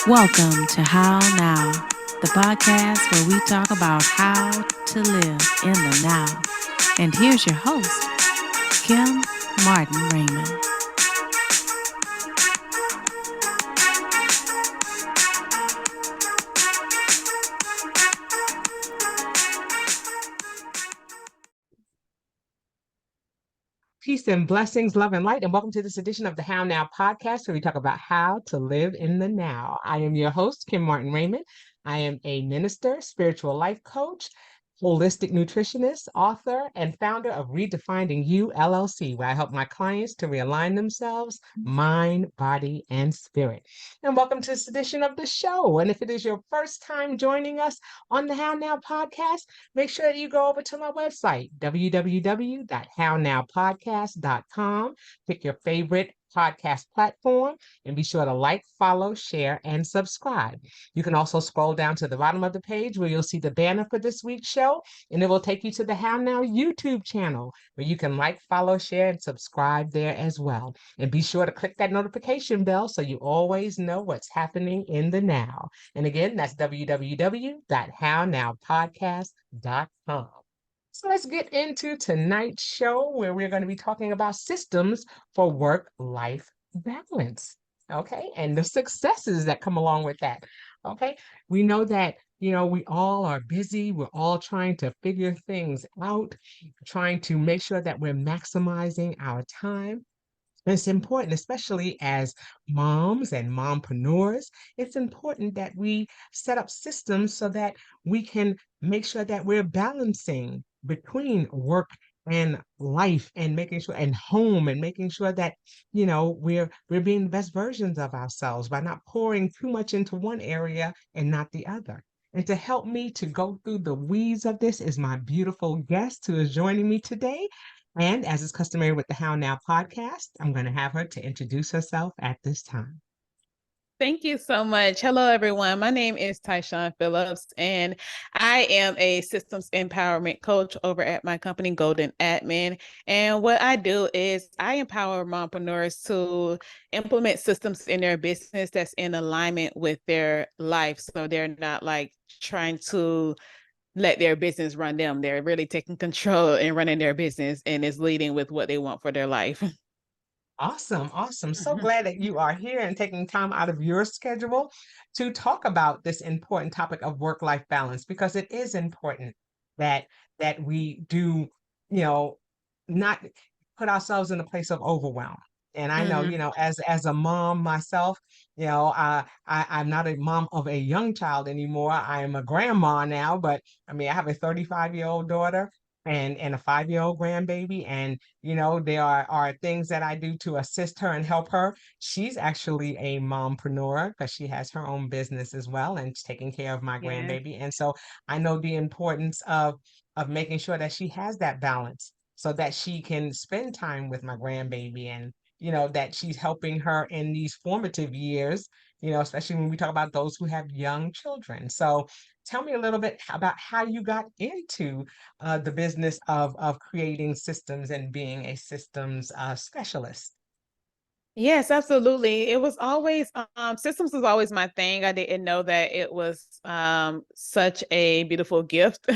Welcome to How Now, the podcast where we talk about how to live in the now. And here's your host, Kim Martin Raymond. Peace and blessings, love and light, and welcome to this edition of the How Now podcast, where we talk about how to live in the now. I am your host, Kim Martin Raymond. I am a minister, spiritual life coach, holistic nutritionist, author, and founder of Redefining You LLC, where I help my clients to realign themselves, mind, body, and spirit. And welcome to this edition of the show. And if it is your first time joining us on the How Now podcast, make sure that you go over to my website, www.hownowpodcast.com. Pick your favorite podcast platform and be sure to like, follow, share, and subscribe. You can also scroll down to the bottom of the page where you'll see the banner for this week's show, and it will take you to the How Now YouTube channel where you can like, follow, share, and subscribe there as well. And be sure to click that notification bell so you always know what's happening in the now. And again, that's www.hownowpodcast.com. So let's get into tonight's show where we're going to be talking about systems for work-life balance. Okay, and the successes that come along with that. Okay, we know that, we all are busy. We're all trying to figure things out, trying to make sure that we're maximizing our time. It's important, especially as moms and mompreneurs, it's important that we set up systems so that we can make sure that we're balancing between work and life and making sure and home and making sure that we're being the best versions of ourselves by not pouring too much into one area and not the other. And to help me to go through the weeds of this is my beautiful guest who is joining me today. And as is customary with the How Now podcast, I'm going to have her to introduce herself at this time. Thank you so much. Hello, everyone. My name is Tyshon Phillips, and I am a systems empowerment coach over at my company, Golden Admin. And what I do is I empower mompreneurs to implement systems in their business that's in alignment with their life. So they're not like trying to let their business run them. They're really taking control and running their business and is leading with what they want for their life. Awesome, awesome. So glad that you are here and taking time out of your schedule to talk about this important topic of work-life balance, because it is important that we do, you know, not put ourselves in a place of overwhelm. And I know, as a mom myself, I'm not a mom of a young child anymore. I am a grandma now, but I mean, I have a 35-year-old daughter and a 5-year-old grandbaby. And there are things that I do to assist her and help her. She's actually a mompreneur because she has her own business as well and she's taking care of my grandbaby. And so I know the importance of making sure that she has that balance so that she can spend time with my grandbaby, and that she's helping her in these formative years, especially when we talk about those who have young children. So tell me a little bit about how you got into the business of creating systems and being a systems specialist. Yes, absolutely. It was always systems was always my thing. I didn't know that it was such a beautiful gift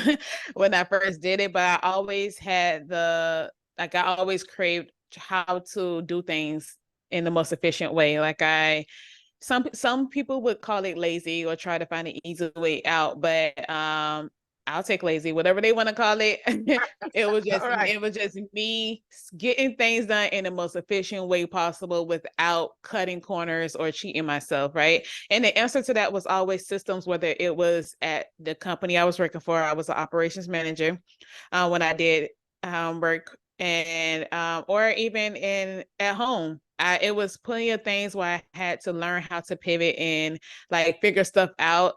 when I first did it, but I always had I always craved how to do things in the most efficient way. Some people would call it lazy or try to find an easy way out, but I'll take lazy, whatever they want to call it. It was just me getting things done in the most efficient way possible without cutting corners or cheating myself, right? And the answer to that was always systems, whether it was at the company I was working for. I was an operations manager when I did work, and or even at home. It was plenty of things where I had to learn how to pivot and like figure stuff out.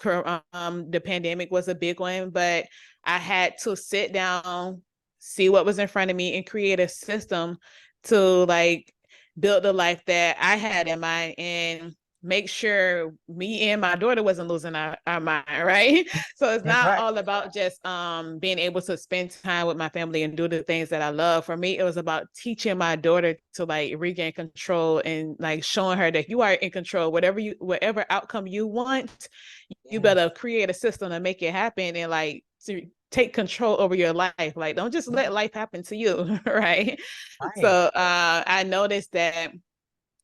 The pandemic was a big one, but I had to sit down, see what was in front of me, and create a system to like build the life that I had in mind. And make sure me and my daughter wasn't losing our mind, right? So it's That's not right. all about just being able to spend time with my family and do the things that I love. For me, it was about teaching my daughter to like regain control and like showing her that you are in control. Whatever outcome you want, you Yeah. better create a system to make it happen and like to take control over your life. Like don't just let life happen to you, right? So Right. I noticed that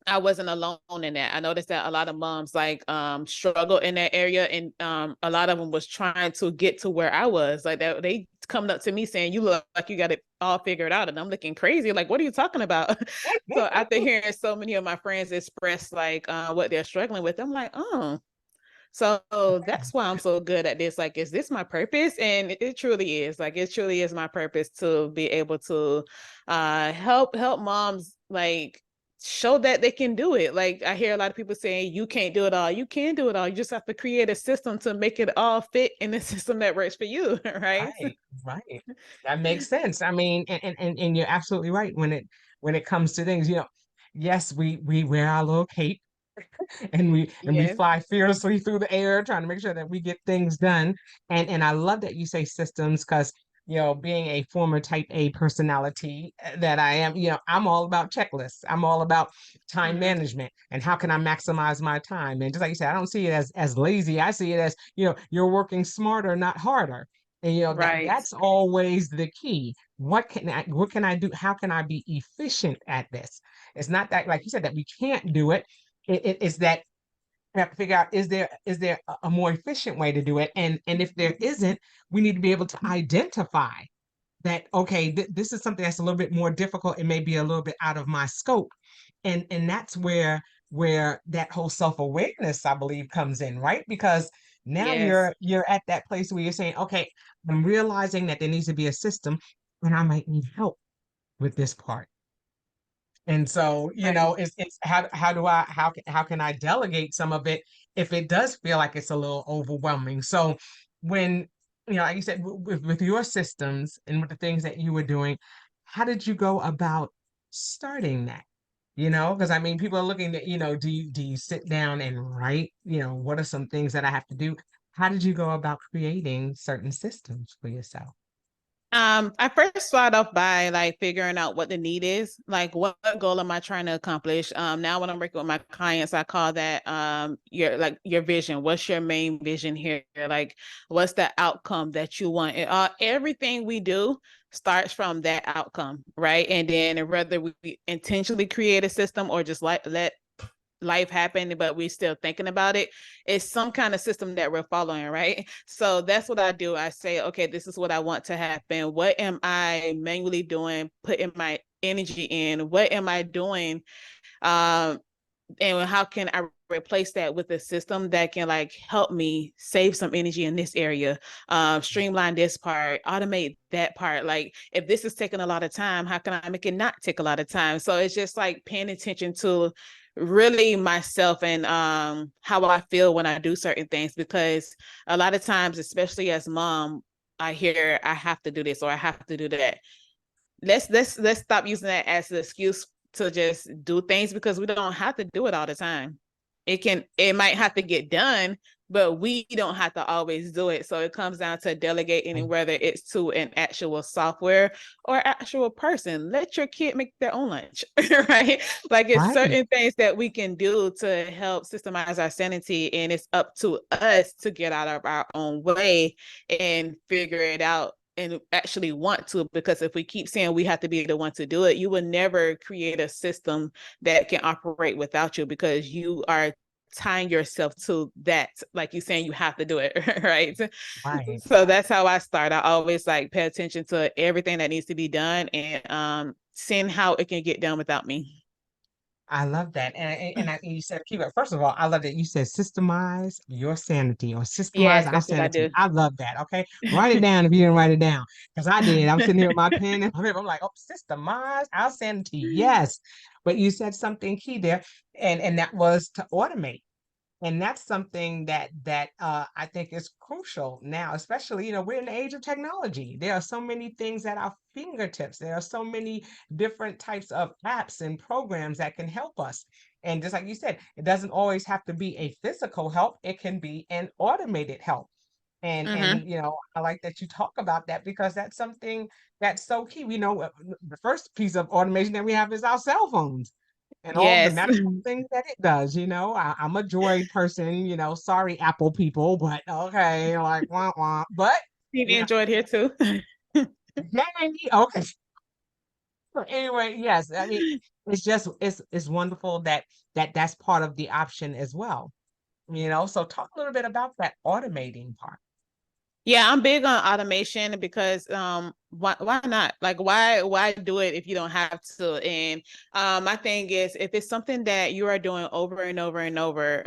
I wasn't alone in that. I noticed that a lot of moms like struggle in that area, and a lot of them was trying to get to where I was. Like that, they coming up to me saying, "You look like you got it all figured out," and I'm looking crazy. Like, what are you talking about? So after hearing so many of my friends express like what they're struggling with, I'm like, oh. So that's why I'm so good at this. Like, is this my purpose? And it truly is. Like, it truly is my purpose to be able to help moms like show that they can do it. Like I hear a lot of people saying you can't do it all. You can do it all. You just have to create a system to make it all fit in the system that works for you, right? Right, right. That makes sense. I mean, and you're absolutely right when it comes to things, yes, we wear our little cape and we Yes. fly fearlessly through the air trying to make sure that we get things done. And I love that you say systems because being a former type A personality that I am, I'm all about checklists. I'm all about time Mhm. management and how can I maximize my time. And just like you said, I don't see it as lazy. I see it as, you're working smarter, not harder. And Right. that's always the key. What can I do? How can I be efficient at this? It's not that, like you said, that we can't do it. It's that we have to figure out, is there a more efficient way to do it? And if there isn't, we need to be able to identify that, okay, this is something that's a little bit more difficult. It may be a little bit out of my scope. And that's where that whole self-awareness, I believe, comes in, right? Because now Yes. you're at that place where you're saying, okay, I'm realizing that there needs to be a system and I might need help with this part. And so, Right. it's how can I delegate some of it if it does feel like it's a little overwhelming? So when, like you said, with your systems and with the things that you were doing, how did you go about starting that? Because I mean, people are looking at, do you sit down and write, what are some things that I have to do? How did you go about creating certain systems for yourself? I first start off by like figuring out what the need is, like what goal am I trying to accomplish? Now when I'm working with my clients, I call that your vision. What's your main vision here? Like, what's the outcome that you want? Everything we do starts from that outcome, right? And then whether we intentionally create a system or just like let life happen, but we're still thinking about it, it's some kind of system that we're following, right? So that's what I do. I say, okay, this is what I want to happen. What am I manually doing, putting my energy in? What am I doing? Um, and how can I replace that with a system that can like help me save some energy in this area, streamline this part, automate that part? Like if this is taking a lot of time, how can I make it not take a lot of time? So it's just like paying attention to really myself and how I feel when I do certain things, because a lot of times, especially as mom, I hear I have to do this or I have to do that. Let's stop using that as an excuse to just do things, because we don't have to do it all the time. It might have to get done, but we don't have to always do it. So it comes down to delegating, and whether it's to an actual software or actual person. Let your kid make their own lunch, right? Like it's Right. certain things that we can do to help systemize our sanity, and it's up to us to get out of our own way and figure it out and actually want to. Because if we keep saying we have to be the one to do it, you will never create a system that can operate without you, because you are tying yourself to that, like you saying you have to do it, right? Right. So that's how I start. I always like pay attention to everything that needs to be done, and seeing how it can get done without me. I love that. And you said keyword. First of all, I love that you said systemize your sanity or systemize Yes, our that's what I sanity. do. I love that. Okay. Write it down if you didn't write it down. Because I did. I'm sitting here with my pen and my paper. I'm like, oh, systemize our sanity. Yes. But you said something key there, and that was to automate. And that's something that I think is crucial now, especially, we're in the age of technology. There are so many things at our fingertips. There are so many different types of apps and programs that can help us. And just like you said, it doesn't always have to be a physical help. It can be an automated help. And I like that you talk about that because that's something that's so key. We know the first piece of automation that we have is our cell phones and all the Yes. magical things that it does. I'm a Droid person, sorry, Apple people, but okay, like, wah, wah. But, Team you know, Android here too. yay, okay. So anyway, yes, I mean, it's wonderful that's part of the option as well. So talk a little bit about that automating part. Yeah, I'm big on automation because why not? Like why do it if you don't have to? And my thing is if it's something that you are doing over and over and over,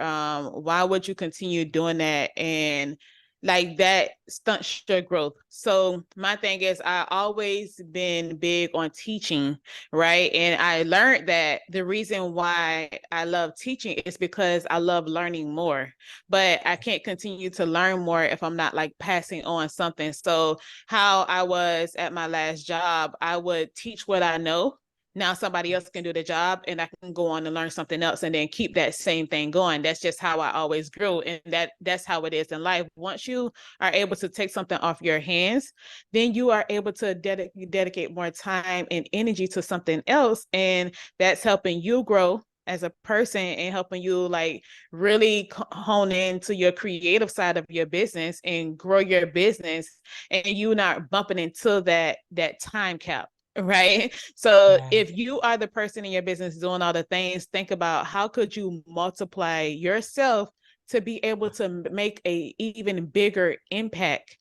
why would you continue doing that? And like that stunts your growth. So my thing is I always been big on teaching, right? And I learned that the reason why I love teaching is because I love learning more, but I can't continue to learn more if I'm not like passing on something. So how I was at my last job, I would teach what I know. Now somebody else can do the job and I can go on and learn something else and then keep that same thing going. That's just how I always grew. And that's how it is in life. Once you are able to take something off your hands, then you are able to dedicate more time and energy to something else. And that's helping you grow as a person and helping you like really hone into your creative side of your business and grow your business, and you not bumping into that time cap. Right. So Yeah. if you are the person in your business doing all the things, think about how could you multiply yourself to be able to make a even bigger impact.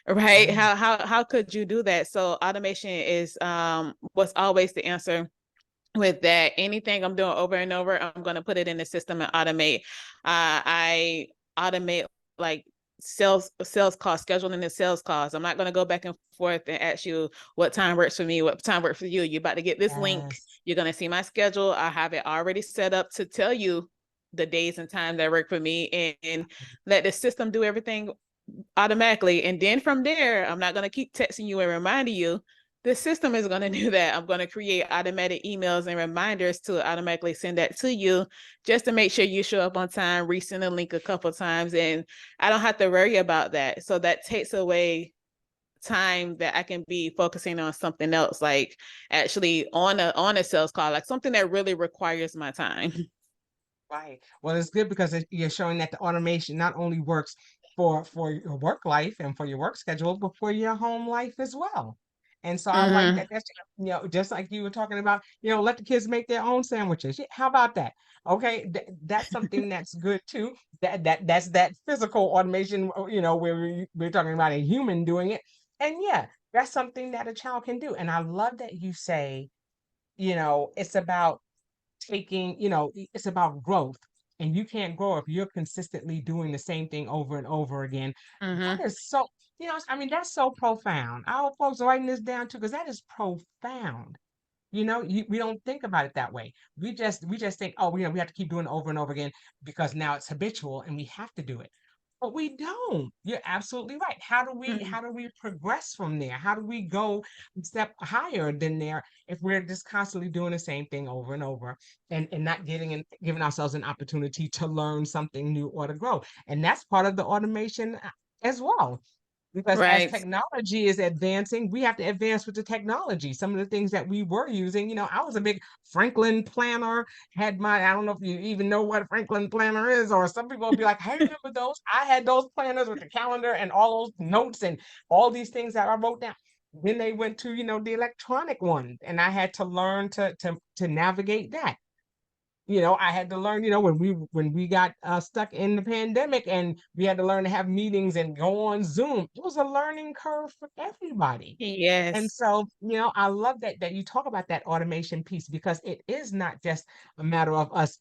Right. Right. How could you do that? So automation is was always the answer with that. Anything I'm doing over and over, I'm going to put it in the system and automate. I automate like sales calls, scheduling the sales calls. I'm not going to go back and forth and ask you what time works for me, what time works for you. You're about to get this link. Yes. You're going to see my schedule. I have it already set up to tell you the days and times that work for me, and let the system do everything automatically. And then from there, I'm not going to keep texting you and reminding you. The system is going to do that. I'm going to create automatic emails and reminders to automatically send that to you just to make sure you show up on time, resend the link a couple times, and I don't have to worry about that. So that takes away time that I can be focusing on something else, like actually on a sales call, like something that really requires my time. Right. Well, it's good because you're showing that the automation not only works for your work life and for your work schedule, but for your home life as well. And so I like Mm-hmm. that. That's just like you were talking about. Let the kids make their own sandwiches. Yeah, how about that? Okay, that's something that's good too. That's that physical automation. Where we're talking about a human doing it, and yeah, that's something that a child can do. And I love that you say, it's about it's about growth. And you can't grow if you're consistently doing the same thing over and over again. That Mm-hmm. is so, I mean, that's so profound. Our folks are writing this down too, because that is profound. We don't think about it that way. We just think, oh, we have to keep doing it over and over again because now it's habitual and we have to do it. But we don't. You're absolutely right. How do we Mm-hmm. how do we progress from there? How do we go a step higher than there if we're just constantly doing the same thing over and over and not giving ourselves an opportunity to learn something new or to grow? And that's part of the automation as well. Because as Right. technology is advancing, we have to advance with the technology. Some of the things that we were using, I was a big Franklin planner, I don't know if you even know what a Franklin planner is, or some people will be like, I remember those. I had those planners with the calendar and all those notes and all these things that I wrote down. Then they went to, the electronic one, and I had to learn to navigate that. I had to learn, when we got stuck in the pandemic and we had to learn to have meetings and go on Zoom. It was a learning curve for everybody. And Yes. so, I love that you talk about that automation piece because it is not just a matter of us,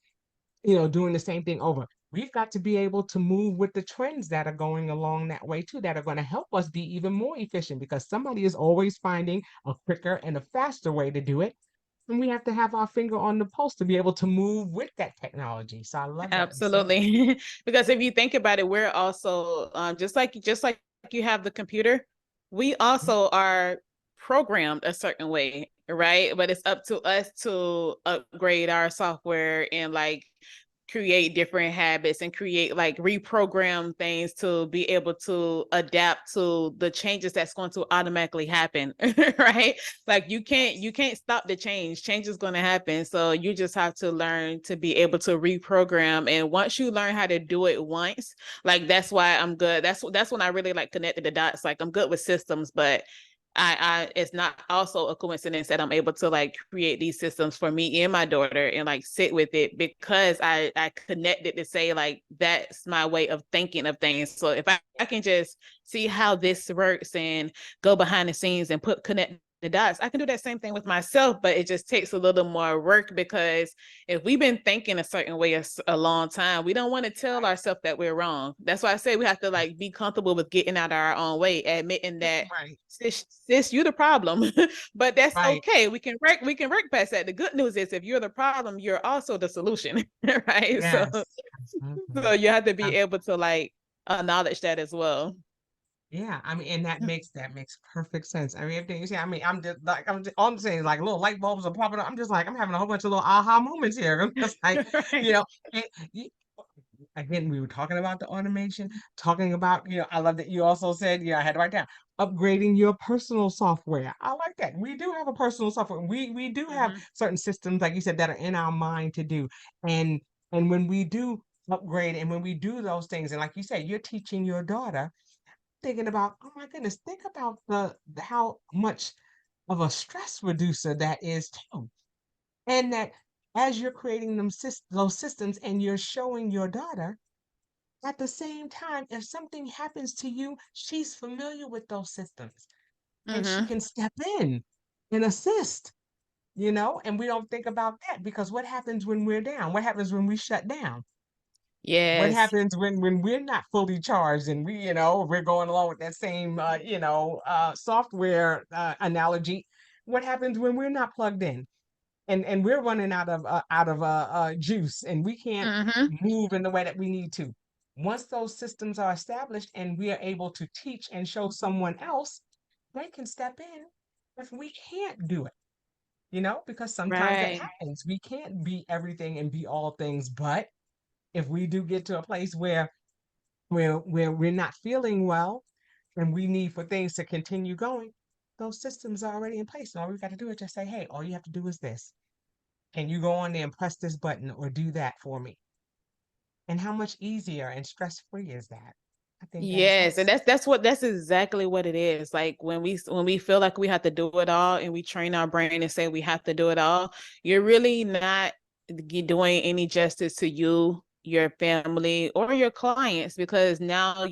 doing the same thing over. We've got to be able to move with the trends that are going along that way too, that are going to help us be even more efficient because somebody is always finding a quicker and a faster way to do it. And we have to have our finger on the pulse to be able to move with that technology. So I love that you said that. Absolutely. Because if you think about it, we're also just like you have the computer, we Mhm. also are programmed a certain way, right? But it's up to us to upgrade our software and like create different habits and create like reprogram things to be able to adapt to the changes that's going to automatically happen. Right? Like you can't stop the change is going to happen, so you just have to learn to be able to reprogram. And once you learn how to do it once, like that's why I'm good. That's when I really like connected the dots. Like I'm good with systems, but I it's not also a coincidence that I'm able to like create these systems for me and my daughter and like sit with it, because I connected to say like that's my way of thinking of things. So if I can just see how this works and go behind the scenes and connect the dots, I can do that same thing with myself, but it just takes a little more work, because if we've been thinking a certain way a long time, we don't want to tell ourselves that we're wrong. That's why I say we have to like be comfortable with getting out of our own way, admitting that Right. sis, you're the problem. But that's Right. okay. We can work past that. The good news is if you're the problem, you're also the solution. Right. So Yes. Mhm. so you have to be able to like acknowledge that as well. Yeah, I mean, and that makes perfect sense. I mean, everything you say, I mean, all I'm saying is like little light bulbs are popping up. I'm just like, I'm having a whole bunch of little aha moments here. I'm just like, Right. you know, and again, we were talking about the automation, talking about, I love that you also said, I had to write down upgrading your personal software. I like that. We do have a personal software. We do have Mhm. certain systems, like you said, that are in our mind to do. And when we do upgrade and when we do those things, and like you said, you're teaching your daughter, thinking about, oh my goodness, think about how much of a stress reducer that is too. And that as you're creating those systems and you're showing your daughter, at the same time, if something happens to you, she's familiar with those systems and she Mhm. can step in and assist, and we don't think about that because what happens when we're down? What happens when we shut down? What Yes. happens when we're not fully charged and we're going along with that same software analogy? What happens when we're not plugged in and we're running out of juice and we can't Mhm. move in the way that we need to? Once those systems are established and we are able to teach and show someone else, they can step in if we can't do it. Because sometimes that Right. happens. We can't be everything and be all things, but if we do get to a place where we're not feeling well and we need for things to continue going, those systems are already in place. And all we've got to do is just say, hey, all you have to do is this. Can you go on there and press this button or do that for me? And how much easier and stress-free is that? I think that is Yes, and awesome. that's exactly what it is. Like when we feel like we have to do it all and we train our brain and say we have to do it all, you're really not doing any justice to you, your family, or your clients, because now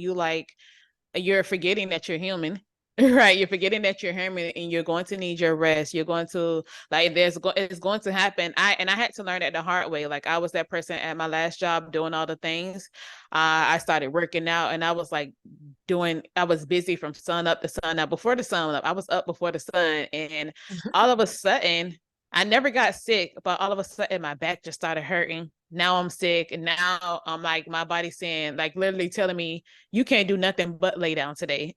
you're forgetting that you're human. Right, you're forgetting that you're human and you're going to need your rest. You're going to like it's going to happen. I had to learn that the hard way. Like I was that person at my last job doing all the things. I started working out and I was busy from sun up to sun out. Before the sun up, I was up before the sun, and all of a sudden I never got sick, but all of a sudden my back just started hurting. Now I'm sick, and now I'm like my body's saying, like literally telling me you can't do nothing but lay down today.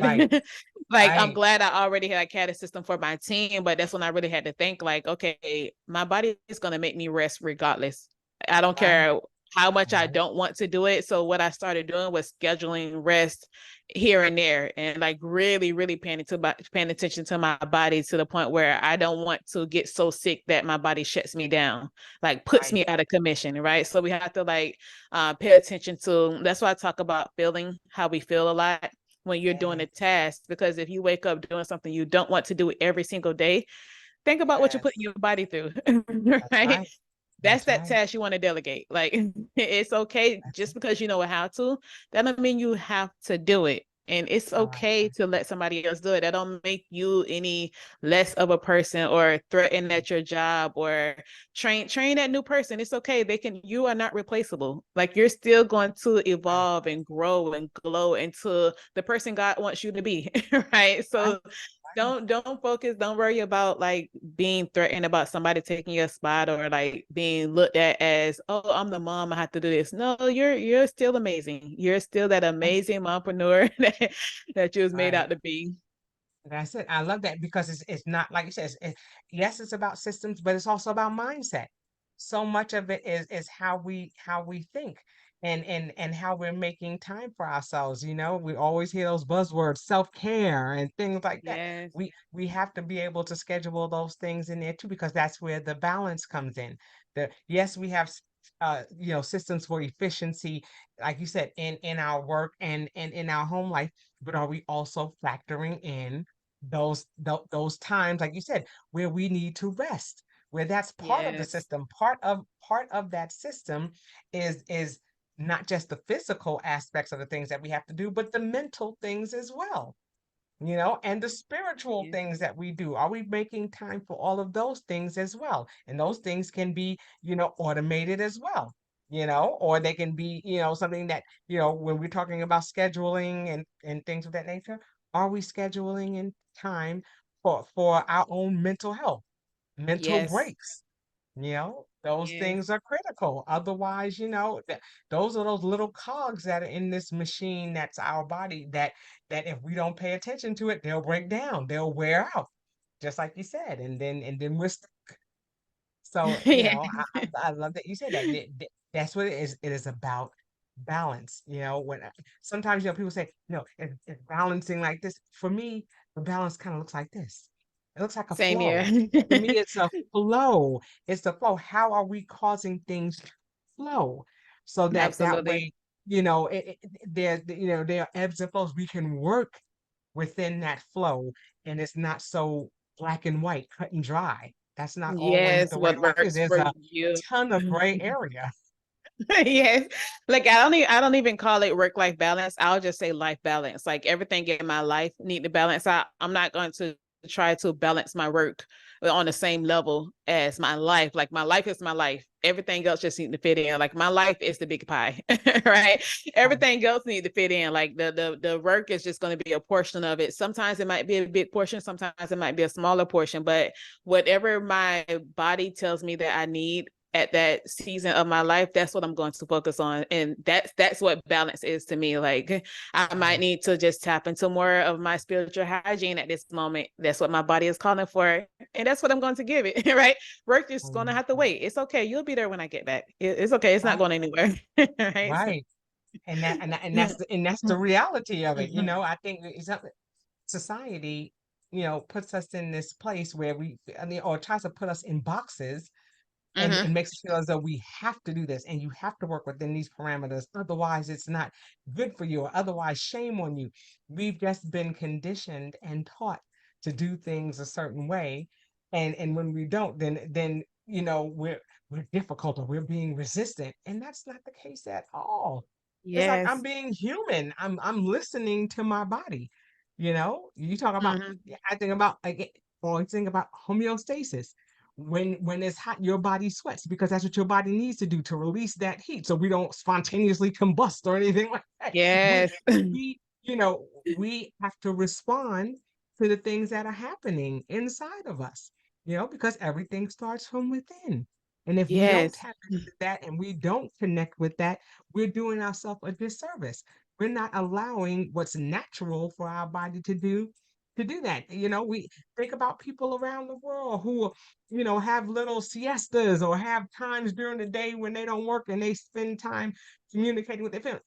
Right, And like I'm right, glad I already had a system for my team, but that's when I really had to think like, okay, my body is gonna make me rest regardless. I don't right, care how much I right, don't want to do it. So what I started doing was scheduling rest here and there, and like really, really paying attention to my body to the point where I don't want to get so sick that my body shuts me down, like puts right. me out of commission, right? So we have to like pay attention to. That's why I talk about feeling how we feel a lot when you're doing a Yes, task, because if you wake up doing something you don't want to do every single day, think about what you're putting yes. your body through. That's Right? right. That's That's that right. task you want to delegate. Like it's okay That's just because you know how to, that don't mean you have to do it. And it's I like okay that. to let somebody else do it. That don't make you any less of a person or threaten at your job or train that new person. It's okay. You are not replaceable. Like you're still going to Right, evolve and grow and glow into the person God wants you to be. Right. right, So right, don't worry about like being threatened about somebody taking your spot or like being looked at as, oh, I'm the mom, I have to do this. No, you're still amazing. You're still that right, amazing mompreneur that you was made right. out to be. That's it. I love that because it's not like you said. Yes, it's about systems, but it's also about mindset. So much of it is how we think and how we're making time for ourselves. You know, we always hear those buzzwords, self-care and things like that. Yes. We have to be able to schedule those things in there too, because that's where the balance comes in. Yes, we have you know, systems for efficiency, like you said, in our work and in our home life, but are we also factoring in those times, like you said, where we need to rest, where that's part of the Yes. system. Part of that system is not just the physical aspects of the things that we have to do, but the mental things as well, you know, and the spiritual Yes. things that we do. Are we making time for all of those things as well? And those things can be, you know, automated as well, you know, or they can be, you know, something that, you know, when we're talking about scheduling and things of that nature, are we scheduling in time for our own mental health, mental Yes. breaks? You know, those Yes. things are critical. Otherwise, you know, those are those little cogs that are in this machine that's our body that if we don't pay attention to it, they'll break down, they'll wear out, just like you said, and then we're so, you Yeah. know, I love that you said that. That's what it is. It is about balance. You know, sometimes, you know, people say, no, it's balancing like this. For me, the balance kind of looks like this. It looks like a Same here. flow. To me, it's a flow. It's the flow. How are we causing things to flow so that that Absolutely. way, you know, you know, there are ebbs and flows. We can work within that flow, and it's not so black and white, cut and dry. That's not always Yes, the way what life is. works There's for a you. ton of gray area. Yes. Like I don't even call it work-life balance. I'll just say life balance. Like everything in my life need to balance out. I'm not going to try to balance my work on the same level as my life. Like my life is my life. Everything else just need to fit in. Like my life is the big pie, right? Um, Everything else need to fit in. Like the work is just going to be a portion of it. Sometimes it might be a big portion, sometimes it might be a smaller portion, but whatever my body tells me that I need at that season of my life, that's what I'm going to focus on. And that's what balance is to me. Like I might um, need to just tap into more of my spiritual hygiene at this moment. That's what my body is calling for. And that's what I'm going to give it. Right. Work is going to have to wait. It's okay. You'll be there when I get back. It's okay. It's not right, going anywhere. Right. So, right. And that's the reality of it. You mhm. know, I think society, you know, puts us in this place where I mean, or tries to put us in boxes and Mhm. makes us feel as though we have to do this and you have to work within these parameters. Otherwise, it's not good for you, or otherwise, shame on you. We've just been conditioned and taught to do things a certain way. And when we don't, then you know, we're difficult or we're being resistant. And that's not the case at all. It's like I'm Yes. being human. I'm listening to my body. You know, you talk about, Mhm. I think about like, or I think about homeostasis. When it's hot, your body sweats because that's what your body needs to do to release that heat, so we don't spontaneously combust or anything like that. Yes. You know, we have to respond to the things that are happening inside of us, you know, because everything starts from within. And if we don't Yes. tap into that and we don't connect with that, we're doing ourselves a disservice. We're not allowing what's natural for our body to do that. You know, we think about people around the world who, you know, have little siestas or have times during the day when they don't work and they spend time communicating with their family.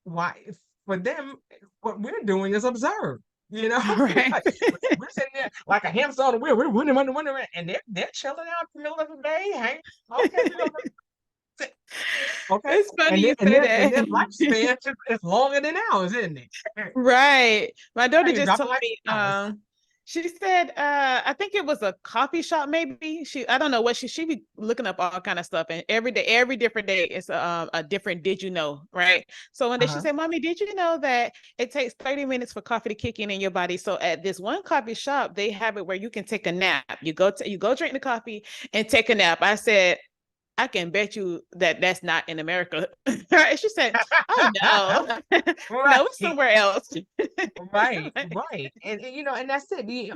Why? For them, what we're doing is absurd. You know, Right. like, we're sitting there like a hamster on the wheel. We're winning, and they're chilling out in the middle of the day. Hey, okay, we're gonna sit. Okay, It's funny and you say their that. lifespan is longer than ours, isn't it? Right. My daughter You're just dropping told like me, flies. she said, I think it was a coffee shop, maybe. I don't know what she be looking up all kind of stuff. And every day, every different day is a different did you know, right? So one day she Uh-huh. said, Mommy, did you know that it takes 30 minutes for coffee to kick in your body? So at this one coffee shop, they have it where you can take a nap. You go drink the coffee and take a nap. I said, I can bet you that that's not in America. She said, "Oh no, no, it's Right. somewhere else." Right, right. And you know, and that's it. You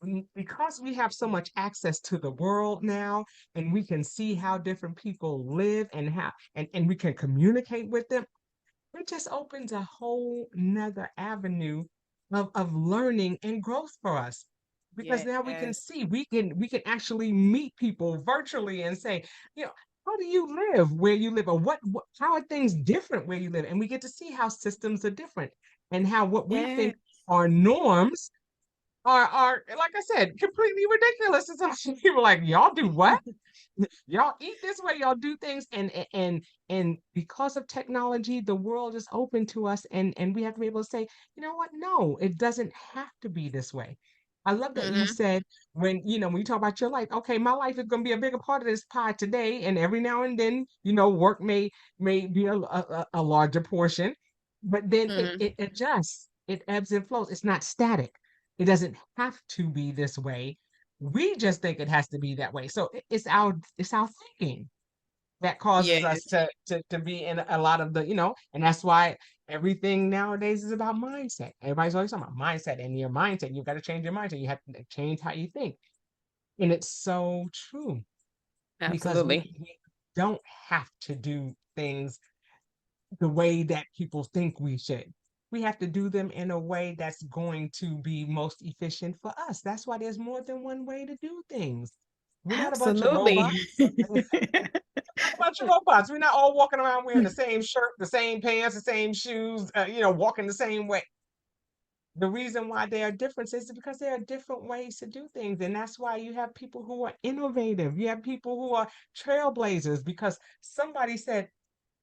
know, because we have so much access to the world now, and we can see how different people live and how and we can communicate with them, it just opens a whole nother avenue of learning and growth for us. Because now we can Yes. see, we can actually meet people virtually and say, you know, how do you live where you live, or what how are things different where you live? And we get to see how systems are different, and how what we Yes. think are norms are, like I said, completely ridiculous. And some people are like, y'all do what? Y'all eat this way, y'all do things, and because of technology, the world is open to us, and we have to be able to say, you know what? No, it doesn't have to be this way. I love that you Hmm. said, when you talk about your life, okay, my life is going to be a bigger part of this pie today, and every now and then, work may be a larger portion, but then it Hmm. it adjusts, it ebbs and flows. It's not static. It doesn't have to be this way. We just think it has to be that way. So it's our thinking that causes us Yes. to be in a lot of and that's why everything nowadays is about mindset. Everybody's always talking about mindset, and your mindset, you've got to change your mindset. You have to change how you think. And it's so true, because we, Absolutely. we don't have to do things the way that people think we should. We have to do them in a way that's going to be most efficient for us. That's why there's more than one way to do things. We're not a bunch of Absolutely. robots. We're not a bunch of robots. We're not all walking around wearing the same shirt, the same pants, the same shoes, walking the same way. The reason why there are differences is because there are different ways to do things. And that's why you have people who are innovative. You have people who are trailblazers, because somebody said,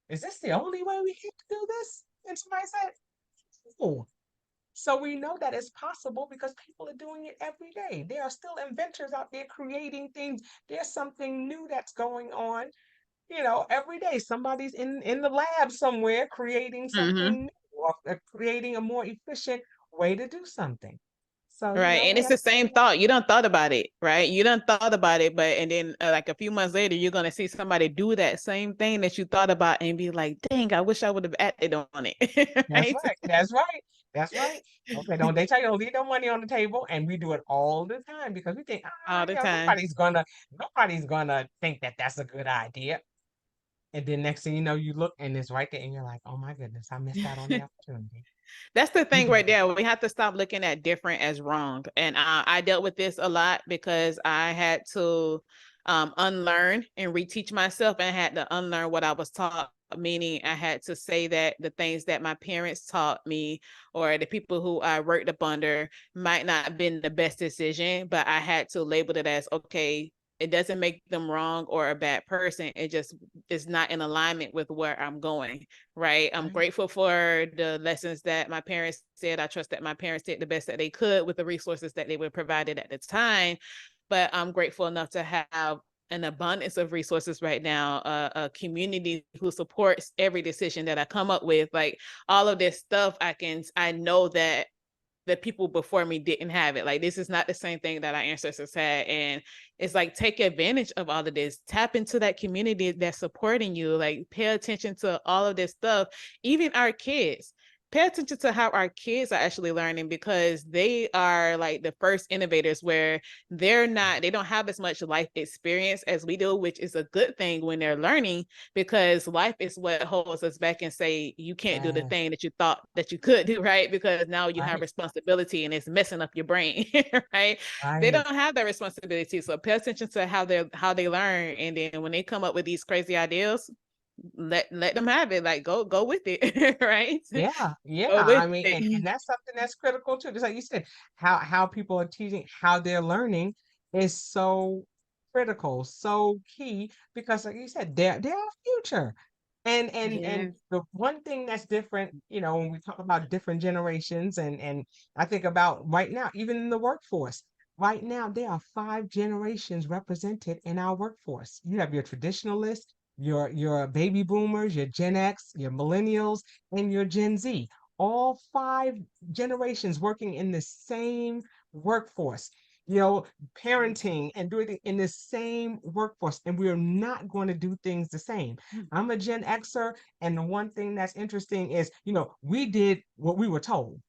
is this the only way we have to do this? And somebody said, no. So we know that it's possible because people are doing it every day. There are still inventors out there creating things. There's something new that's going on, every day. Somebody's in the lab somewhere creating Hmm. something new, or creating a more efficient way to do something. So, Right. And we it's have the to same thought. You don't thought about it, right? You don't thought about it, but and then like a few months later, you're gonna see somebody do that same thing that you thought about and be like, dang, I wish I would have acted on it. That's Right? right. That's right. That's right. Okay, don't they tell you don't leave no money on the table? And we do it all the time because we think, All the time. nobody's gonna think that that's a good idea. And then next thing you know, you look and it's right there, and you're like, oh my goodness, I missed out on the opportunity. That's the thing Mhm. right there. We have to stop looking at different as wrong. And I dealt with this a lot because I had to unlearn and reteach myself, and I had to unlearn what I was taught. Meaning, I had to say that the things that my parents taught me or the people who I worked up under might not have been the best decision, but I had to label it as okay. It doesn't make them wrong or a bad person. It just is not in alignment with where I'm going, right? I'm Right. grateful for the lessons that my parents said. I trust that my parents did the best that they could with the resources that they were provided at the time. But I'm grateful enough to have an abundance of resources right now, a community who supports every decision that I come up with. Like all of this stuff, I know that the people before me didn't have it. Like this is not the same thing that our ancestors had. And it's like take advantage of all of this. Tap into that community that's supporting you. Like pay attention to all of this stuff. Even our kids. Pay attention to how our kids are actually learning because they are like the first innovators where they don't have as much life experience as we do, which is a good thing when they're learning because life is what holds us back and say you can't do the Yes. thing that you thought that you could do, right? Because now you have Right. responsibility and it's messing up your brain. Right? They Right. don't have that responsibility, so pay attention to how they learn, and then when they come up with these crazy ideas, let them have it. Like go with it. Right? Yeah, yeah. Go with I mean, and it. that's something that's critical too. Just like you said, how people are teaching, how they're learning is so critical, so key, because like you said, they're our future. And Yes. the one thing that's different, when we talk about different generations, and I think about right now, even in the workforce, right now there are 5 generations represented in our workforce. You have your traditionalists, your baby boomers, your Gen X, your millennials, and your Gen Z. All 5 generations working in the same workforce, parenting and doing it in the same workforce. And we're not going to do things the same. I'm a Gen Xer, and the one thing that's interesting is, we did what we were told.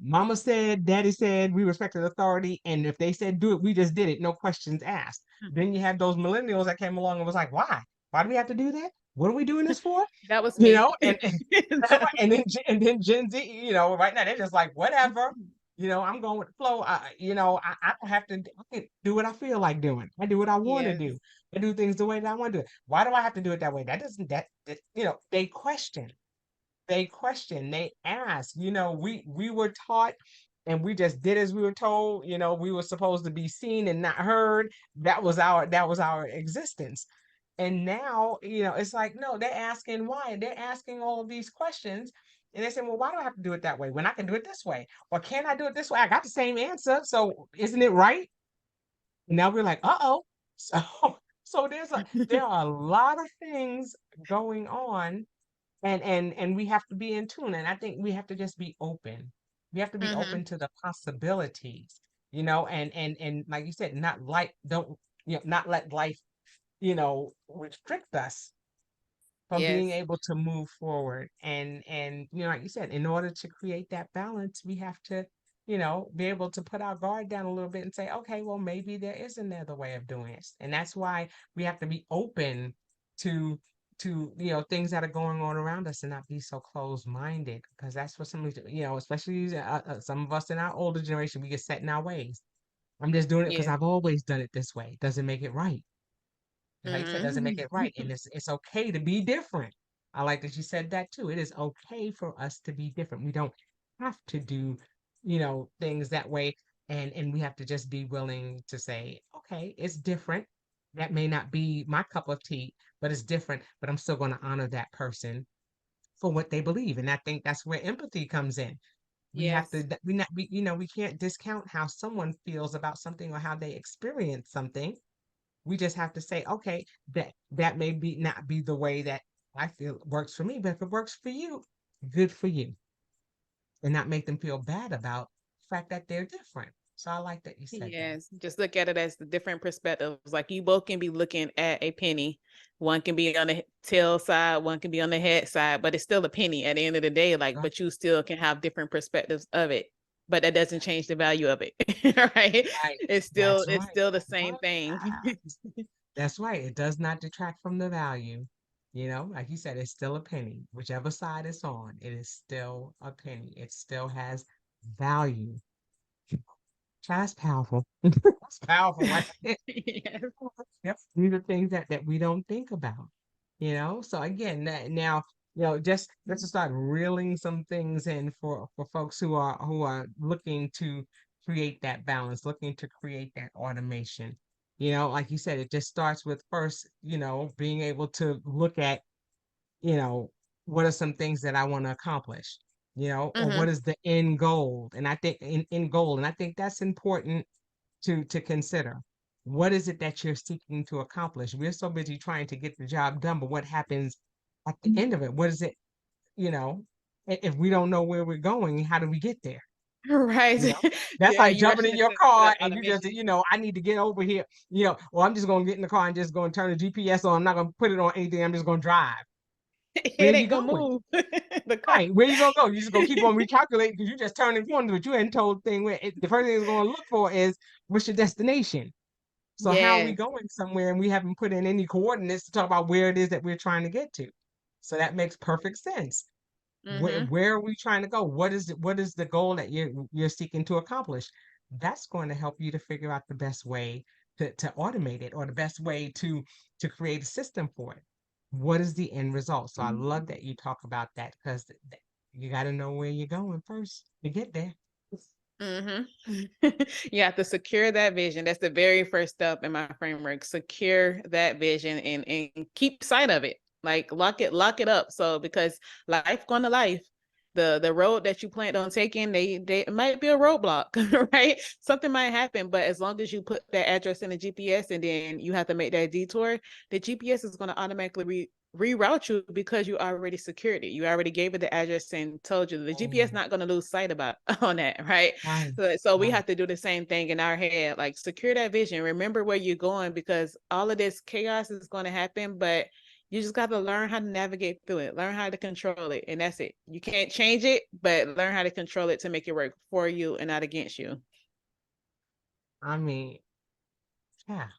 Mama said, daddy said, we respected authority. And if they said do it, we just did it, no questions asked. Then you have those millennials that came along and was like, why? Why do we have to do that? What are we doing this for? That was You me. know, and that's right. And then Gen Z, right now they're just like, whatever. I'm going with the flow. I don't have to, I can do what I feel like doing. I do what I want to Yes. do. I do things the way that I want to do it. Why do I have to do it that way? That doesn't, they question, they ask. We were taught and we just did as we were told. We were supposed to be seen and not heard. That was our existence. And now, it's like, no, they're asking why. They're asking all of these questions. And they say, well, why do I have to do it that way when I can do it this way? Or can I do it this way? I got the same answer. So isn't it right? And now we're like, uh-oh. So so there are a lot of things going on, and we have to be in tune. And I think we have to just be open. We have to be Hmm. open to the possibilities, and like you said, don't not let life, restrict us from being Yes. able to move forward. And like you said, in order to create that balance, we have to, be able to put our guard down a little bit and say, okay, well, maybe there is another way of doing it. And that's why we have to be open to things that are going on around us and not be so closed-minded, because that's what especially some of us in our older generation, we get set in our ways. I'm just doing it because Yes. I've always done it this way. Doesn't make it right. Like you said, doesn't make Hmm. it right. And it's okay to be different. I like that you said that too. It is okay for us to be different. We don't have to do, things that way. And we have to just be willing to say, okay, it's different. That may not be my cup of tea, but it's different. But I'm still going to honor that person for what they believe. And I think that's where empathy comes in. We have to Yes. we not we you know we can't discount how someone feels about something or how they experience something. We just have to say, okay, that may be not be the way that I feel works for me, but if it works for you, good for you. And not make them feel bad about the fact that they're different. So I like that you said that. Yes, just look at it as the different perspectives. Like you both can be looking at a penny. One can be on the tail side, one can be on the head side, but it's still a penny at the end of the day. Like, Right. but you still can have different perspectives of it. But that doesn't change the value of it, right? Right. It's still That's it's right. still the That's same right. thing. That's right. It does not detract from the value. Like you said, it's still a penny. Whichever side it's on, it is still a penny. It still has value. That's powerful. That's powerful, right? Yes. Yep. These are things that we don't think about. So again, now, just let's just start reeling some things in for folks who are looking to create that balance, looking to create that automation. Like you said, it just starts with first, being able to look at, you know, what are some things that I want to accomplish, or what Hmm. is the end goal? And I think in goal, and I think that's important to consider. What is it that you're seeking to accomplish? We're so busy trying to get the job done, but what happens at the end of it? What is it, you know, if we don't know where we're going, how do we get there? Right. You know, that's Yeah, like you jumping rushing in your into car the and you just, automation. I need to get over here, or I'm just going to get in the car and just going to turn the GPS on. I'm not going to put it on anything. I'm just going to drive. Where It are you ain't gonna going? move. The car. Right. Where you going to go? You just going to keep on recalculating because you just turned the corner, but you hadn't told the thing the first thing it's going to look for is what's your destination? So how are we Yes. going somewhere and we haven't put in any coordinates to talk about where it is that we're trying to get to? So that makes perfect sense. Hmm. Where are we trying to go? What is the goal that you're seeking to accomplish? That's going to help you to figure out the best way to automate it, or the best way to create a system for it. What is the end result? So I love that you talk about that, because you got to know where you're going first to get there. Hmm. You have to secure that vision. That's the very first step in my framework. Secure that vision and keep sight of it. Like lock it up. So because life going to life, the road that you planned on taking, they it might be a roadblock, right? Something might happen, but as long as you put that address in the GPS and then you have to make that detour, the GPS is going to automatically reroute you because you already secured it. You already gave it the address and told you the GPS Oh, not going to lose sight about on that, right? right, So we right. have to do the same thing in our head, like secure that vision. Remember where you're going, because all of this chaos is going to happen, but you just got to learn how to navigate through it, learn how to control it, and that's it. You can't change it, but learn how to control it to make it work for you and not against you. I mean, yeah.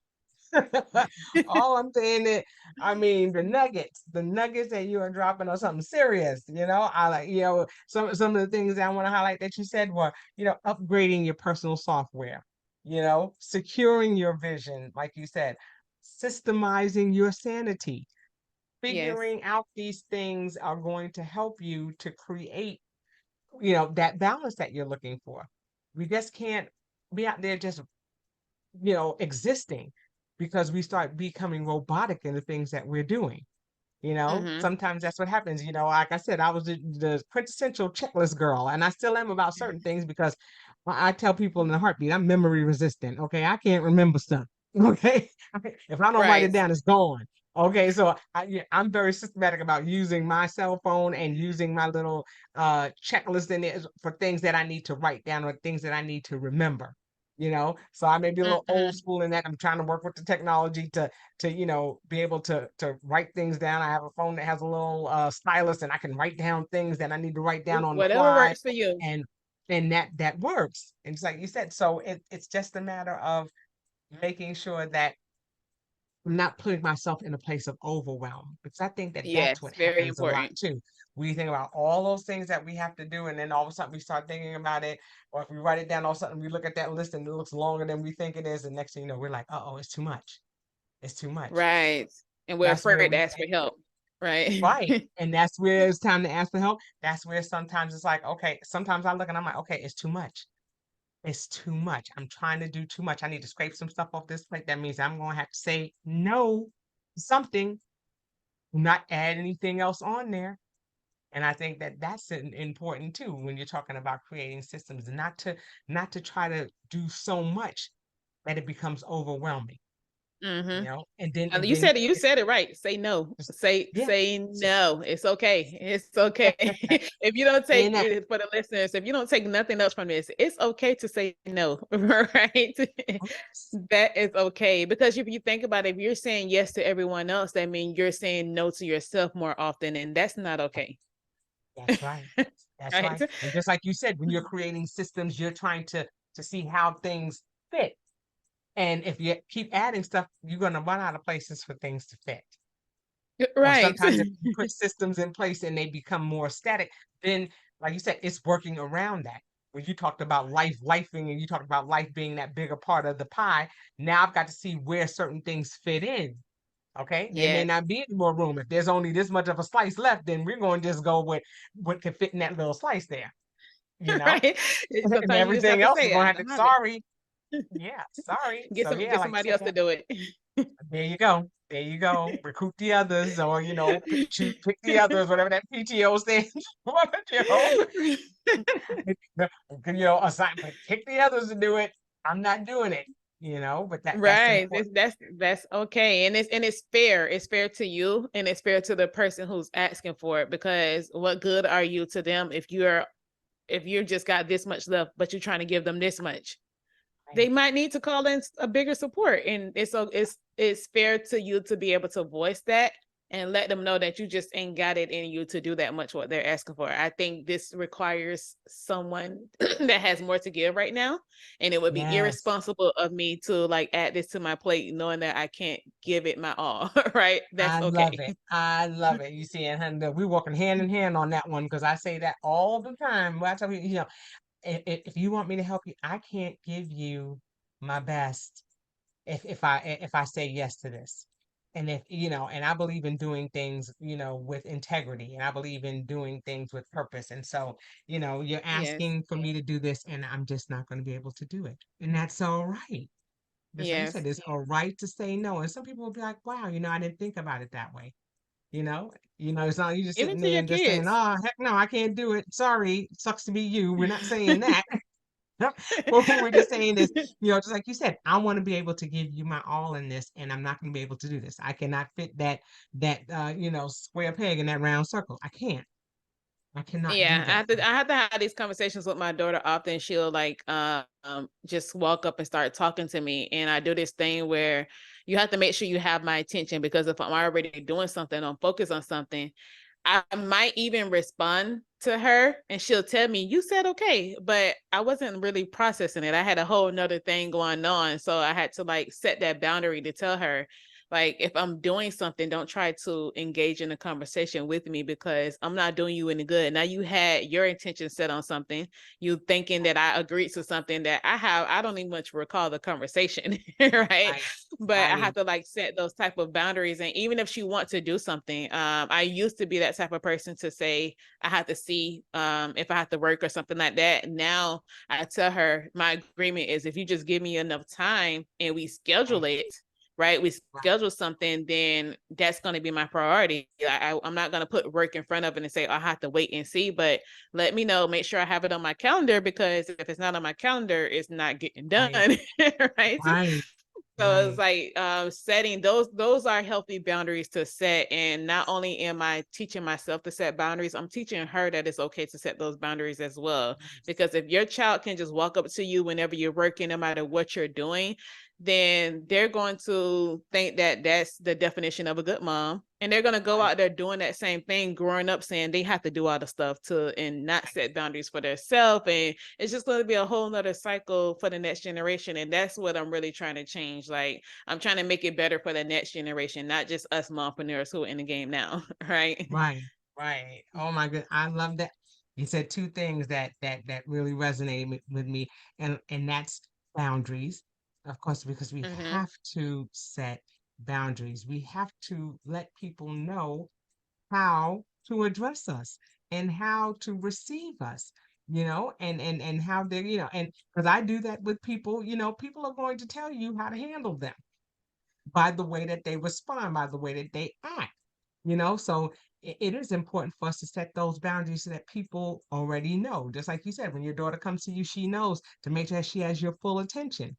All I'm saying is, I mean, the nuggets that you are dropping are something serious. I like, some of the things that I want to highlight that you said were, upgrading your personal software, securing your vision, like you said, systemizing your sanity. Yes. Figuring out these things are going to help you to create, that balance that you're looking for. We just can't be out there just, existing, because we start becoming robotic in the things that we're doing. Mm-hmm. Sometimes that's what happens. Like I said, I was the quintessential checklist girl, and I still am about certain things, because I tell people in a heartbeat, I'm memory resistant. Okay, I can't remember stuff. Okay, if I don't write it Right. down, it's gone. Okay, so yeah, I'm very systematic about using my cell phone and using my little checklist in it for things that I need to write down or things that I need to remember. So I may be a little old Mm-hmm. school in that. I'm trying to work with the technology to be able to write things down. I have a phone that has a little stylus, and I can write down things that I need to write down on the Whatever fly, works for you. and that works. And it's like you said, so it's just a matter of making sure that I'm not putting myself in a place of overwhelm, because I think that that's Yes, what very happens a lot important. too. We think about all those things that we have to do, and then all of a sudden we start thinking about it, or if we write it down, all of a sudden we look at that list and it looks longer than we think it is, and next thing you know, we're like, oh, it's too much. It's too much. Right. And we're That's where afraid to we ask for help. Right. Right. And that's where it's time to ask for help. That's where sometimes it's like, okay, sometimes I look and I'm like, okay, it's too much. It's too much. I'm trying to do too much. I need to scrape some stuff off this plate. That means I'm going to have to say no to something, not add anything else on there. And I think that that's important too when you're talking about creating systems, not to try to do so much that it becomes overwhelming, Mm-hmm. and then And you said it right. Say no. just, yeah, Say just no. It's okay. It's okay. If you don't take saying that. it for the listeners, if you don't take nothing else from this, it's okay to say no. Right. That is okay. Because if you think about it, if you're saying yes to everyone else, that means you're saying no to yourself more often, and that's not okay. That's right. That's Right. right. And just like you said, when you're creating systems, you're trying to see how things fit. And if you keep adding stuff, you're going to run out of places for things to fit. Or Right. sometimes if you put systems in place and they become more static, then like you said, it's working around that. When you talked about lifing, and you talked about life being that bigger part of the pie, now I've got to see where certain things fit in. Okay, there may Yes. not be any more room. If there's only this much of a slice left, then we're going to just go with what can fit in that little slice there, Right. and Sometimes you just have everything to else we're say, going to I have to, don't have it. sorry. Yeah, sorry. So yeah, Get like I somebody said, else to do it. there you go. There you go. Recruit the others, or pick the others, whatever that PTO stands for. Assignment. Pick the others to do it. I'm not doing it. But that's Right. important. That's okay. And it's fair. It's fair to you and it's fair to the person who's asking for it, because what good are you to them if you just got this much left, but you're trying to give them this much? They Right. might need to call in a bigger support. And it's fair to you to be able to voice that and let them know that you just ain't got it in you to do that much what they're asking for. I think this requires someone that has more to give right now. And it would be Yes. irresponsible of me to like add this to my plate knowing that I can't give it my all. Right. That's I love okay. it. I love it. You see, and we're working hand in hand on that one, because I say that all the time. When I tell you, if you want me to help you, I can't give you my best if I say yes to this. And if and I believe in doing things, with integrity, and I believe in doing things with purpose. And so, you're Yes. asking for me to do this, and I'm just not going to be able to do it. And that's all right. Just like you Yes. said, it's all right to say no. And some people will be like, wow, I didn't think about it that way. It's not you just Even sitting to there your and just saying, kids. oh, heck no, I can't do it. Sorry, sucks to be you. We're not saying that. But what we're just saying is, just like you said, I want to be able to give you my all in this, and I'm not going to be able to do this. I cannot fit that square peg in that round circle. I can't. I cannot do Yeah, that. I have to have these conversations with my daughter often. She'll like just walk up and start talking to me. And I do this thing where you have to make sure you have my attention, because if I'm already doing something, I'm focused on something, I might even respond to her and she'll tell me, you said okay, but I wasn't really processing it. I had a whole nother thing going on. So I had to like set that boundary to tell her, like, if I'm doing something, don't try to engage in a conversation with me because I'm not doing you any good. Now you had your intention set on something, you thinking that I agreed to something that I don't even much recall the conversation, right? Right. But I Right. have to like set those type of boundaries. And even if she wants to do something, I used to be that type of person to say, I have to see if I have to work or something like that. Now I tell her my agreement is if you just give me enough time and we schedule Right. it, right? We Right. schedule something, then that's going to be my priority. I'm not going to put work in front of it and say, I have to wait and see, but let me know, make sure I have it on my calendar because if it's not on my calendar, it's not getting done. Right. Right. Right. So it's Right. like setting those are healthy boundaries to set. And not only am I teaching myself to set boundaries, I'm teaching her that it's okay to set those boundaries as well. Because if your child can just walk up to you whenever you're working, no matter what you're doing, then they're going to think that that's the definition of a good mom. And they're going to go Right. out there doing that same thing, growing up saying they have to do all the stuff to and not set boundaries for themselves. And it's just going to be a whole nother cycle for the next generation. And that's what I'm really trying to change. Like I'm trying to make it better for the next generation, not just us mompreneurs who are in the game now. Right. Right. Right. Oh my good. I love that. You said two things that really resonated with me, and that's boundaries, of course, because we Mm-hmm. have to set boundaries. We have to let people know how to address us and how to receive us, and how they're, and because I do that with people, people are going to tell you how to handle them by the way that they respond, by the way that they act, so it is important for us to set those boundaries so that people already know. Just like you said, when your daughter comes to you, she knows to make sure she has your full attention,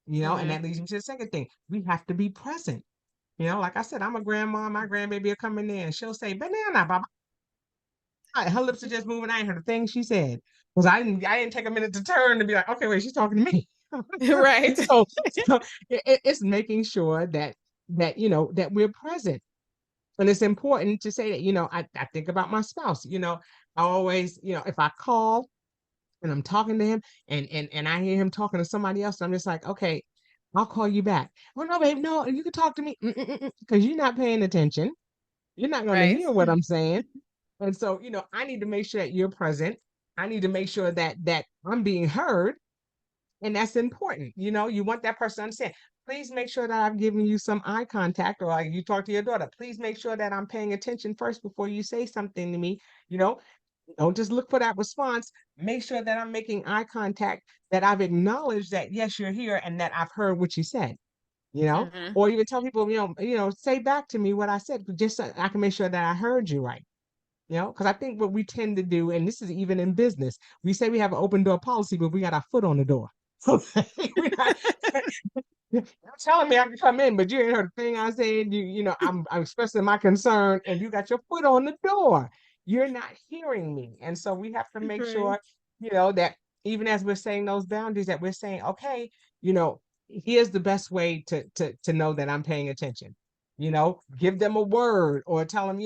and Mm-hmm. that leads me to the second thing. We have to be present. Like I said, I'm a grandma, my grandbaby will come in there and she'll say, banana, baba. Her lips are just moving. I ain't heard a thing she said. Because I didn't take a minute to turn and be like, okay, wait, she's talking to me. Right. So it's making sure that we're present. And it's important to say that, I think about my spouse, I always, if I call and I'm talking to him and I hear him talking to somebody else, I'm just like, okay, I'll call you back. Oh no, babe, no, you can talk to me because you're not paying attention. You're not going to Right. hear what I'm saying. And so, I need to make sure that you're present. I need to make sure that I'm being heard. And that's important. You want that person to understand. Please make sure that I've given you some eye contact, or like you talk to your daughter. Please make sure that I'm paying attention first before you say something to me. You know, don't just look for that response. Make sure that I'm making eye contact, that I've acknowledged that yes, you're here and that I've heard what you said. Mm-hmm. Or even tell people, say back to me what I said, just so I can make sure that I heard you right. Because I think what we tend to do, and this is even in business, we say we have an open door policy, but we got our foot on the door. We're not, you're telling me I can come in, but you ain't heard a thing I said. I'm expressing my concern, and you got your foot on the door. You're not hearing me, and so we have to make Right. sure, that even as we're saying those boundaries, that we're saying, okay, you know, here's the best way to know that I'm paying attention. Give them a word or tell them,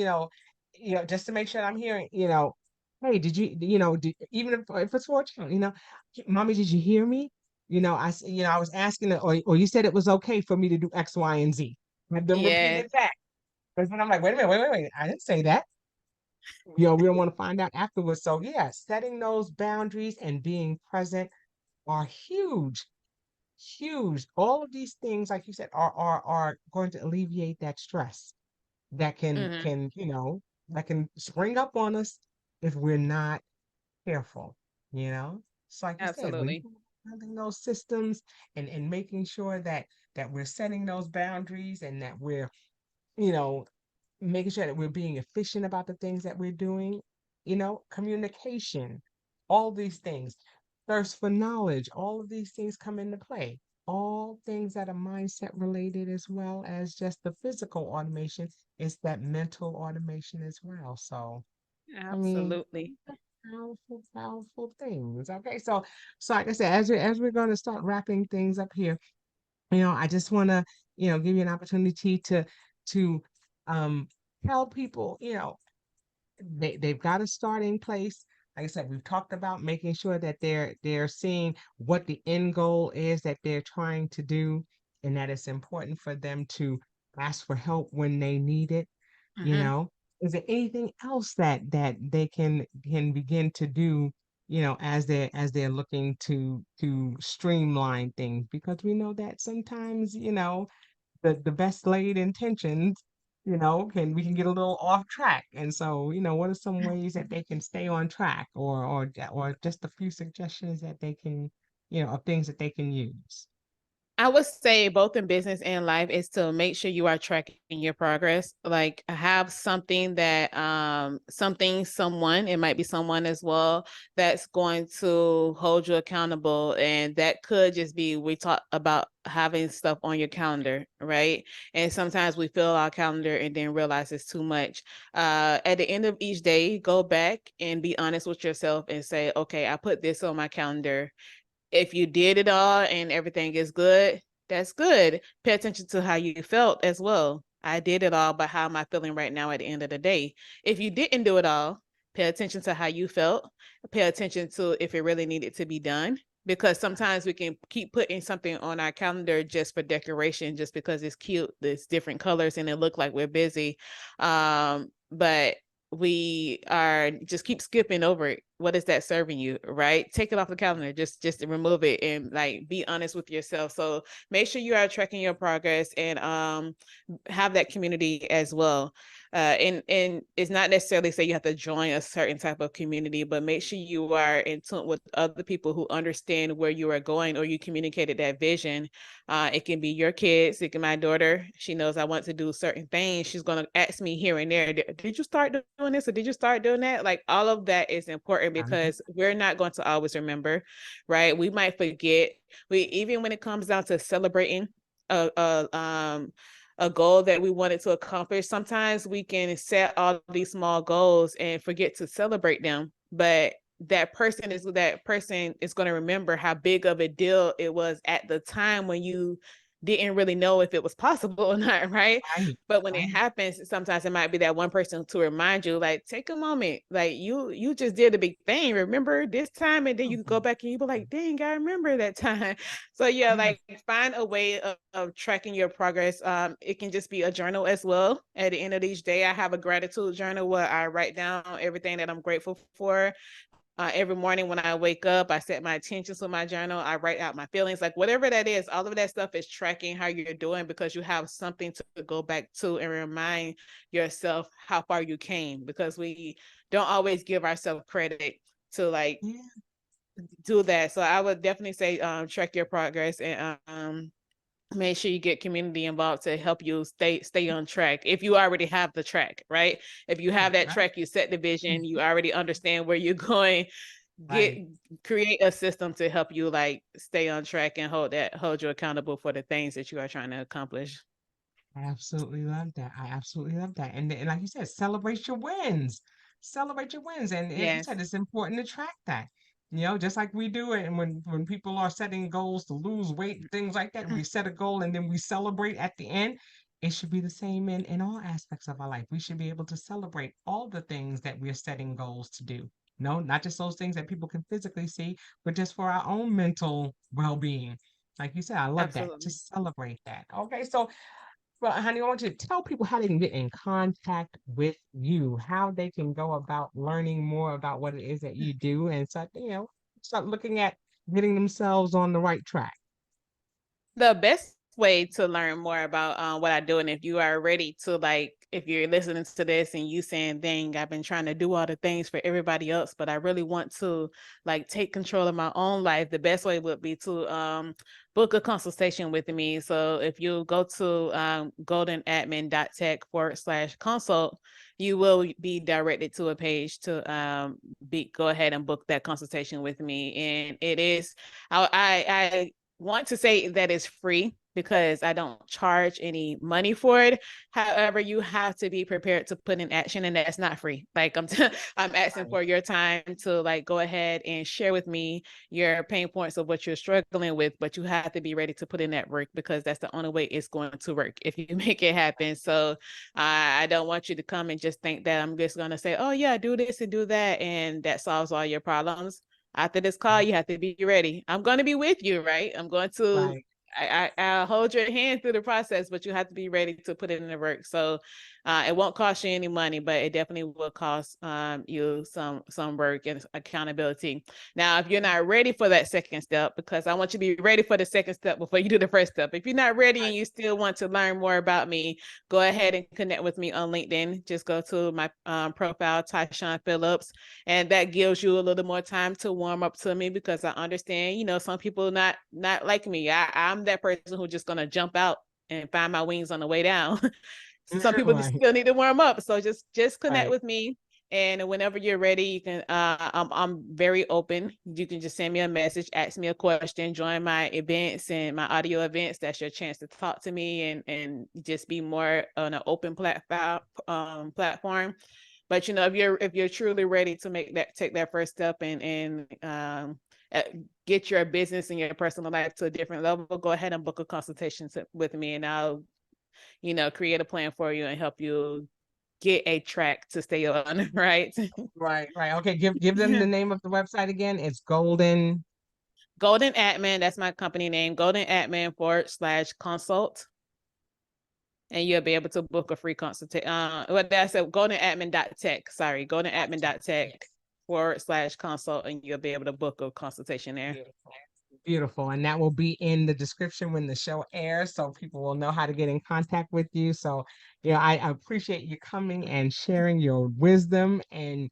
just to make sure I'm hearing. Hey, did you, even if it's for a child, mommy, did you hear me? I was asking, or you said it was okay for me to do X, Y, and Z. Have them repeat Yes. it back. Because then I'm like, wait a minute, wait. I didn't say that. We don't want to find out afterwards. So yeah, setting those boundaries and being present are huge, huge. All of these things, like you said, are going to alleviate that stress that can Mm-hmm. can you know that can spring up on us if we're not careful. So like you said, when Absolutely. you're building those systems and making sure that we're setting those boundaries and that we're you know making sure that we're being efficient about the things that we're doing, communication, all these things, thirst for knowledge, all of these things come into play. All things that are mindset related as well as just the physical automation. It's that mental automation as well. So I mean, Absolutely. powerful, powerful things. Okay, so like I said, as we're going to start wrapping things up here, I just want to, give you an opportunity to um tell people, they've got a starting place. Like I said, we've talked about making sure that they're seeing what the end goal is that they're trying to do, and that it's important for them to ask for help when they need it. You Mhm. know, is there anything else that they can begin to do, as they're looking to streamline things? Because we know that sometimes, the best laid intentions, we can get a little off track. And so, what are some ways that they can stay on track, or just a few suggestions that they can, of things that they can use? I would say both in business and life is to make sure you are tracking your progress. Like have something that someone, it might be someone as well, that's going to hold you accountable. And that could just be, we talk about having stuff on your calendar, right? And sometimes we fill our calendar and then realize it's too much. At the end of each day, go back and be honest with yourself and say, okay, I put this on my calendar. If you did it all and everything is good, that's good. Pay attention to how you felt as well. I did it all, but how am I feeling right now at the end of the day? If you didn't do it all, pay attention to how you felt. Pay attention to if it really needed to be done. Because sometimes we can keep putting something on our calendar just for decoration, just because it's cute, there's different colors, and it look like we're busy. But we are just keep skipping over it. What is that serving you, right? Take it off the calendar, just remove it, and like be honest with yourself. So make sure you are tracking your progress, and have that community as well. And it's not necessarily say you have to join a certain type of community, but make sure you are in tune with other people who understand where you are going, or you communicated that vision. It can be your kids. It can my daughter. She knows I want to do certain things. She's going to ask me here and there, did you start doing this, or did you start doing that? Like all of that is important, because we're not going to always remember, right? We might forget. Even when it comes down to celebrating a, a goal that we wanted to accomplish, sometimes we can set all these small goals and forget to celebrate them. But that person is going to remember how big of a deal it was at the time when you didn't really know if it was possible or not, right? Right, But when it right. happens, sometimes it might be that one person to remind you, like, take a moment, like you just did a big thing, remember this time? And then you go Mhm. back and you be like, dang, I remember that time. So yeah, Yes. like find a way of tracking your progress. It can just be a journal as well. At the end of each day, I have a gratitude journal where I write down everything that I'm grateful for. Every morning when I wake up, I set my intentions with my journal. I write out my feelings, like whatever that is. All of that stuff is tracking how you're doing, because you have something to go back to and remind yourself how far you came, because we don't always give ourselves credit to like Yeah. do that. So I would definitely say track your progress, and make sure you get community involved to help you stay on track. If you already have the track, right? If you have Right, that right. track, you set the vision, you already understand where you're going, get Right. create a system to help you like stay on track and hold you accountable for the things that you are trying to accomplish. I absolutely love that. I absolutely love that. And like you said, celebrate your wins. Celebrate your wins. And like you Yes. said, it's important to track that. Just like we do it. And when people are setting goals to lose weight and things like that, we set a goal and then we celebrate at the end. It should be the same in all aspects of our life. We should be able to celebrate all the things that we're setting goals to do. No, not just those things that people can physically see, but just for our own mental well-being. Like you said, I love that. Absolutely. Just celebrate that. Okay, so well, honey, I want you to tell people how they can get in contact with you, how they can go about learning more about what it is that you do, and start looking at getting themselves on the right track. The best way to learn more about what I do, and if you are ready to like, if you're listening to this and you saying, dang, I've been trying to do all the things for everybody else, but I really want to like take control of my own life, the best way would be to book a consultation with me. So if you go to goldenadmin.tech/consult, you will be directed to a page to go ahead and book that consultation with me. And it is, I want to say that it's free. because I don't charge any money for it. However, you have to be prepared to put in action, and that's not free. Like I'm asking for your time to like go ahead and share with me your pain points of what you're struggling with, but you have to be ready to put in that work, because that's the only way it's going to work if you make it happen. So I don't want you to come and just think that I'm just going to say, oh yeah, do this and do that, and that solves all your problems. After this call, you have to be ready. I'm going to be with you, right? I'm going to I'll hold your hand through the process, but you have to be ready to put it in the work. So it won't cost you any money, but it definitely will cost you some work and accountability. Now, if you're not ready for that second step, because I want you to be ready for the second step before you do the first step. If you're not ready and you still want to learn more about me, go ahead and connect with me on LinkedIn. Just go to my profile, Tyshon Phillips, and that gives you a little more time to warm up to me, because I understand, you know, some people not like me. I'm that person who's just gonna jump out and find my wings on the way down. Some people just still need to warm up. So just connect with me. And whenever you're ready, you can I'm very open. You can just send me a message, ask me a question, join my events and my audio events. That's your chance to talk to me and just be more on an open platform. But you know, if you're truly ready to take that first step and get your business and your personal life to a different level, go ahead and book a consultation with me, and I'll, you know, create a plan for you and help you get a track to stay on. Right. Okay, give them the name of the website again. It's Golden Admin. That's my company name. Golden Admin /consult. And you'll be able to book a free consultation. Well, that's a goldenadmin.tech. Sorry, goldenadmin.tech /consult, and you'll be able to book a consultation there. Beautiful. And that will be in the description when the show airs, so people will know how to get in contact with you. So, you know, I appreciate you coming and sharing your wisdom and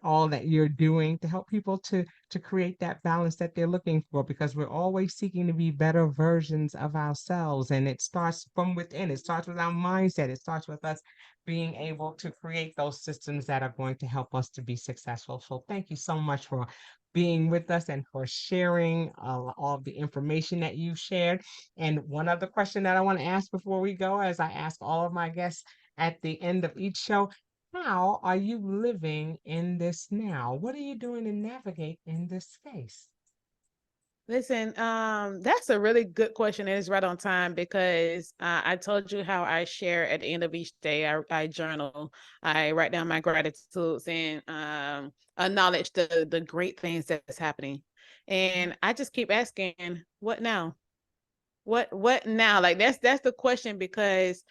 all that you're doing to help people to create that balance that they're looking for, because we're always seeking to be better versions of ourselves. And it starts from within. It starts with our mindset. It starts with us being able to create those systems that are going to help us to be successful. So thank you so much for being with us and for sharing all of the information that you shared. And one other question that I want to ask before we go, as I ask all of my guests at the end of each show, how are you living in this now? What are you doing to navigate in this space? Listen, that's a really good question. It is right on time, because I told you how I share at the end of each day. I journal, I write down my gratitudes, and acknowledge the great things that's happening. And I just keep asking, what now? What now? Like that's the question, because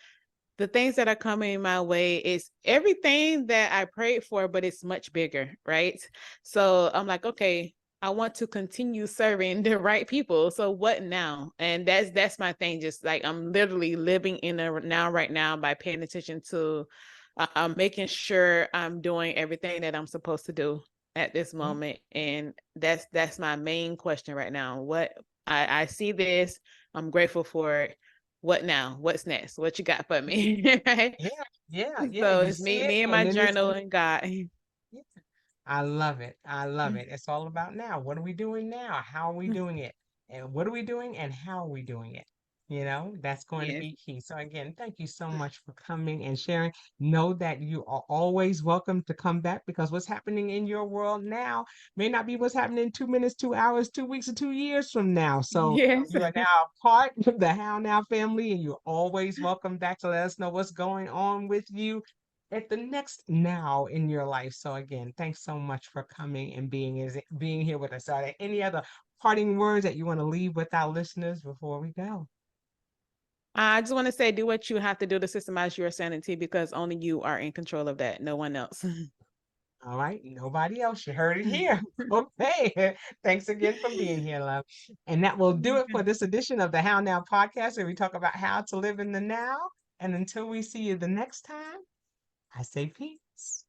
the things that are coming my way is everything that I prayed for, but it's much bigger, right? So I'm like, okay, I want to continue serving the right people. So what now? And that's my thing. Just like I'm literally living in the now right now by paying attention to making sure I'm doing everything that I'm supposed to do at this moment. And that's my main question right now. What I see this, I'm grateful for it. What now? What's next? What you got for me? Right? Yeah. So You it's see it, me and and my then it's journal and God. yeah. I love it. I love it. It's all about now. What are we doing now? How are we doing it? And what are we doing and how are we doing it? You know, that's going to Yes. be key. So again, thank you so much for coming and sharing. Know that you are always welcome to come back, because what's happening in your world now may not be what's happening in 2 minutes, 2 hours, 2 weeks, or 2 years from now. So Yes. you are now a part of the How Now family, and you're always welcome back to let us know what's going on with you at the next now in your life. So again, thanks so much for coming and being here with us. Are there any other parting words that you want to leave with our listeners before we go? I just want to say, do what you have to do to systemize your sanity, because only you are in control of that. No one else. All right, nobody else. You heard it here. Okay. Thanks again for being here, love. And that will do it for this edition of the How Now podcast, where we talk about how to live in the now. And until we see you the next time, I say peace.